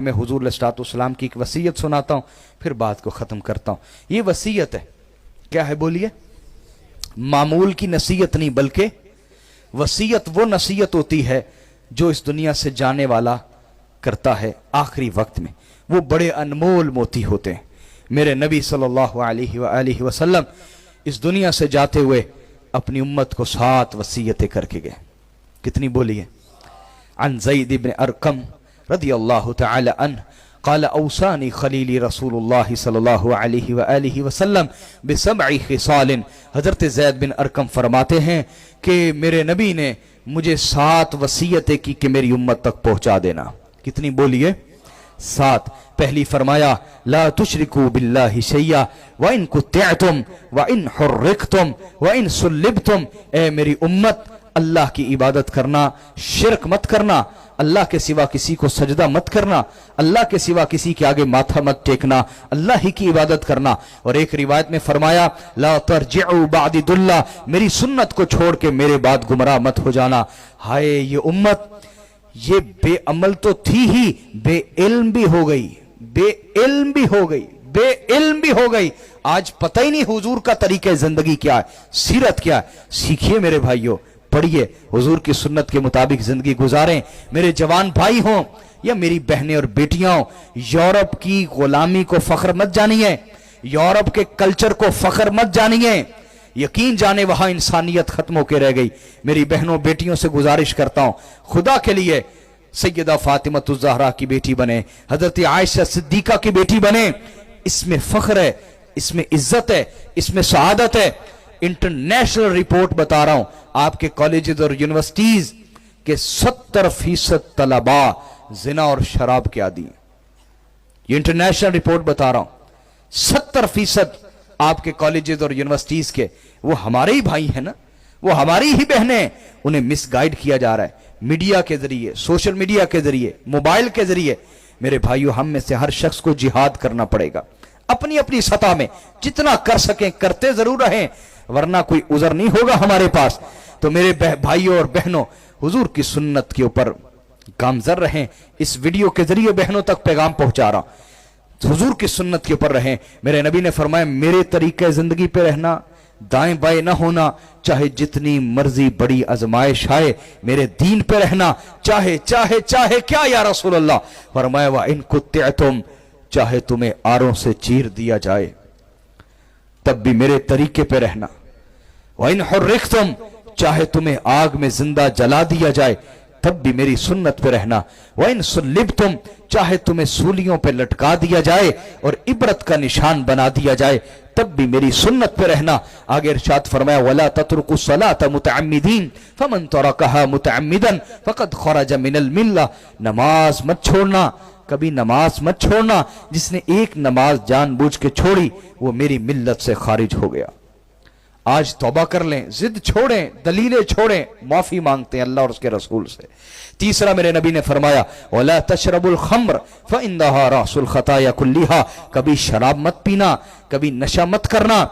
मैं हुजूर अलैहिस्सलाम की एक वसीयत सुनाता हूँ, फिर बात को ख़त्म करता हूँ। ये वसीयत है, क्या है बोलिए? मामूल की नसीहत नहीं, बल्कि वसीयत वो नसीहत होती है जो इस दुनिया से जाने वाला करता है आखिरी वक्त में। वो बड़े अनमोल मोती होते हैं। मेरे नबी सल्लल्लाहु अलैहि वसल्लम इस दुनिया से जाते हुए अपनी उम्मत को 7 वसीयतें करके गए। कितनी बोलिए? अन ज़ैद इब्न अरकम रदियल्लाहु तआला अन्हु क़ाल औसानी खलीली रसूलुल्लाह सल्लल्लाहु अलैहि वसल्लम बिसबई खिसालिन। हजरत ज़ैद बिन अरकम फरमाते हैं कि मेरे नबी ने मुझे 7 वसीयतें की कि मेरी उम्मत तक पहुंचा देना। कितनी बोलिए? 7। पहली फरमाया ला तुशरिकू बिल्लाहि शैया व इन कुतिअतुम व इन हुर्रिकतुम व इन सुल्लिबतुम। ए मेरी उम्मत, अल्लाह की इबादत करना, शिरक मत करना, अल्लाह के सिवा किसी को सजदा मत करना, अल्लाह के सिवा किसी के आगे माथा मत टेकना, अल्लाह ही की इबादत करना। और एक रिवायत में फरमाया ला तरजिउ बादी दुल्ला, मेरी सुन्नत को छोड़ के मेरे बाद गुमराह मत हो जाना। हाय ये उम्मत, ये बेअमल तो थी ही, बेइल्म भी हो गई, बेइल्म भी हो गई, बेइल्म भी हो गई। आज पता ही नहीं हुजूर का तरीका जिंदगी क्या है, सीरत क्या है। सीखिए मेरे भाइयों, पढ़िए, हुजूर की सुन्नत के मुताबिक जिंदगी गुजारें। मेरे जवान भाई हों या मेरी बहनें और बेटियां हों, यूरोप की गुलामी को फख्र मत जानिए, यूरोप के कल्चर को फख्र मत जानिए। यकीन जाने वहां इंसानियत खत्म होकर रह गई। मेरी बहनों बेटियों से गुजारिश करता हूं, खुदा के लिए सैयदा फातिमा ज़हरा की बेटी बने, हजरत आयशा सिद्दीका की बेटी बने। इसमें फख्र है, इसमें इज्जत है, इसमें सआदत है। इंटरनेशनल रिपोर्ट बता रहा हूं, आपके कॉलेजेस और यूनिवर्सिटीज के 70% तलबा जिना और शराब के आदी। ये इंटरनेशनल रिपोर्ट बता रहा हूं, 70% आपके कॉलेजेस और यूनिवर्सिटीज के, वो हमारे ही भाई हैं ना, वो हमारी ही बहनें। उन्हें मिसगाइड किया जा रहा है मीडिया के जरिए, सोशल मीडिया के जरिए, मोबाइल के जरिए। मेरे भाइयों, हम में से हर शख्स को जिहाद करना पड़ेगा, अपनी अपनी सतह में जितना कर सकें करते जरूर रहें, वरना कोई उज़र नहीं होगा हमारे पास। तो मेरे भाइयों और बहनों, हुजूर की सुन्नत के ऊपर गामजर रहें। इस वीडियो के जरिए बहनों तक पैगाम पहुंचा रहा हूं, हुजूर की सुन्नत के ऊपर रहें। मेरे नबी ने फरमाया मेरे तरीके जिंदगी पे रहना, दाएं बाएं ना होना, चाहे जितनी मर्जी बड़ी आजमाइश आए, मेरे दीन पे रहना, चाहे चाहे चाहे क्या या रसूल अल्लाह। फरमाया वा इन कुतिअतुम, चाहे तुम्हें आरों से चीर दिया जाए तब भी मेरे तरीके पे रहना। व इन हुर्रिकतुम, चाहे तुम्हें आग में जिंदा जला दिया जाए तब भी मेरी सुन्नत पे रहना। व इन सुल्लिबतुम, चाहे तुम्हें सूलियों पे लटका दिया जाए और इबरत का निशान बना दिया जाए तब भी मेरी सुन्नत पे रहना। आगे इरशाद फरमाया वला तत्रुकु सलात मुतअम्मिदीन फमन तरकहा मुतअम्मिदन फकद खरज मिनल मिल्ला। नमाज मत छोड़ना, कभी नमाज मत छोड़ना, जिसने एक नमाज जानबूझ के छोड़ी वो मेरी मिल्लत से खारिज हो गया। आज तौबा कर लें, जिद छोड़ें, दलीलें छोड़ें, माफी मांगते हैं अल्लाह और उसके रसूल से। तीसरा मेरे नबी ने फरमाया वला तशरबुल खम्र फइन्नहा रासुल खताया कुल्लिहा, कभी शराब मत पीना, कभी नशा मत करना,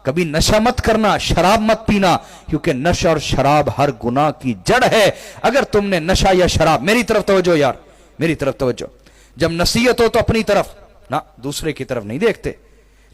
कभी नशा मत करना, शराब मत पीना, क्योंकि नशा और शराब हर गुनाह की जड़ है। अगर तुमने नशा या शराब, मेरी तरफ तवज्जो यार, मेरी तरफ तवज्जो, जब नसीहत हो तो अपनी तरफ ना, दूसरे की तरफ नहीं देखते।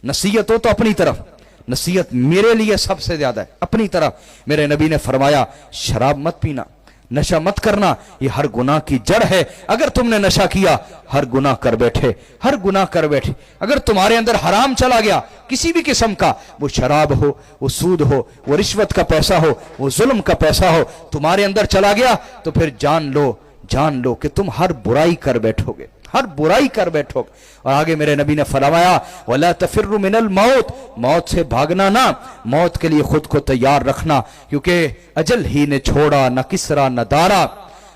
नसीहत हो तो अपनी तरफ, नसीहत मेरे लिए सबसे ज्यादा है, अपनी तरफ। मेरे नबी ने फरमाया शराब मत पीना, नशा मत करना, ये हर गुनाह की जड़ है। अगर तुमने नशा किया, हर गुनाह कर बैठे, हर गुनाह कर बैठे। अगर तुम्हारे अंदर हराम चला गया किसी भी किस्म का, वो शराब हो, वो सूद हो, वो रिश्वत का पैसा हो, वो जुल्म का पैसा हो, तुम्हारे अंदर चला गया, तो फिर जान लो कि तुम हर बुराई कर बैठोगे, हर बुराई कर बैठोगे। और आगे मेरे नबी ने फरमाया वला तफिर्रु मिनल मौत, मौत से भागना ना, मौत के लिए खुद को तैयार रखना, क्योंकि अजल ही ने छोड़ा न किसरा न दारा,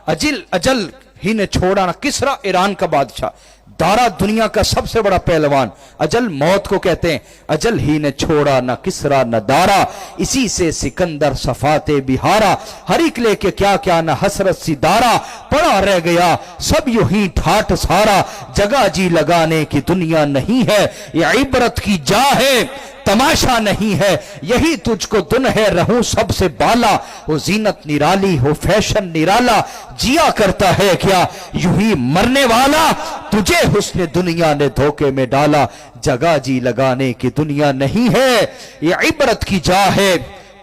अजल ही ने छोड़ा न किसरा, ईरान का बादशाह, दारा दुनिया का सबसे बड़ा पहलवान, अजल मौत को कहते हैं, अजल ही ने छोड़ा न किसरा न दारा, इसी से सिकंदर सफाते बिहारा, हर एक लेके क्या क्या न हसरत सी दारा, पड़ा रह गया सब यूं ही ठाठ सारा, जगह जी लगाने की दुनिया नहीं है, ये इबरत की जा है तमाशा नहीं है, यही तुझको दुन है रहूं सबसे बाला, हो जीनत निराली हो फैशन निराला, जिया करता है क्या यूं ही मरने वाला, तुझे हुस्न दुनिया ने धोखे में डाला, जगह जी लगाने की दुनिया नहीं है, ये इबरत की जा है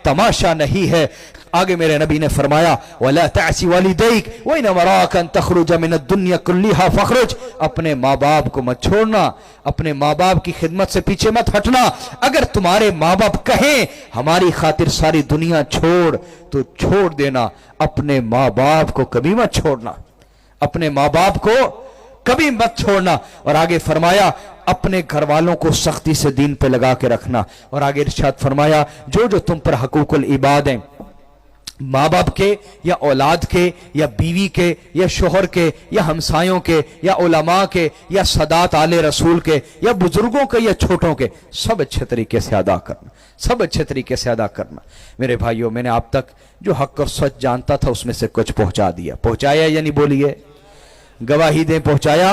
तमाशा नहीं है। आगे मेरे नबी ने फरमाया वला तअसी वालिदैक व इन वराक अन तखरुज मिन दुनिया कुल्लिहा फखरुज, अपने माँ बाप को मत छोड़ना, अपने माँ बाप की खिदमत से पीछे मत हटना। अगर तुम्हारे माँ बाप कहें हमारी खातिर सारी दुनिया छोड़ तो छोड़ देना, अपने माँ बाप को कभी मत छोड़ना, अपने माँ बाप को कभी मत छोड़ना। और आगे फरमाया अपने घर वालों को सख्ती से दीन पे लगा के रखना। और आगे इरशाद फरमाया जो जो तुम पर हकूकुल इबाद हैं, माँ बाप के या औलाद के या बीवी के या शोहर के या हमसायों के या उलमा के या सदात आले रसूल के या बुजुर्गों के या छोटों के, सब अच्छे तरीके से अदा करना, सब अच्छे तरीके से अदा करना। मेरे भाइयों, मैंने आप तक जो हक और सच जानता था उसमें से कुछ पहुंचा दिया, पहुंचाया या नहीं बोलिए, गवाही दें पहुंचाया।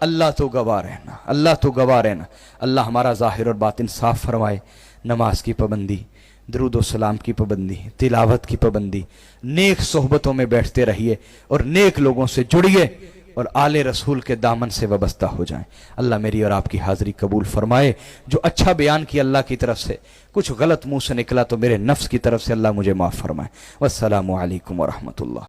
अल्लाह तो गवाह रहना, अल्लाह तो गवाह रहना। अल्लाह हमारा ज़ाहिर और बातिन साफ फरमाए। नमाज की पाबंदी, दरूद व सलाम की पाबंदी, तिलावत की पाबंदी, नेक सोहबतों में बैठते रहिए और नेक लोगों से जुड़िए और आले रसूल के दामन से वाबस्ता हो जाएं। अल्लाह मेरी और आपकी हाज़िरी कबूल फरमाए। जो अच्छा बयान किया अल्लाह की तरफ से, कुछ गलत मुंह से निकला तो मेरे नफ्स की तरफ से अल्लाह मुझे माफ़ फरमाए। वस्सलामु अलैकुम व रहमतुल्लाह।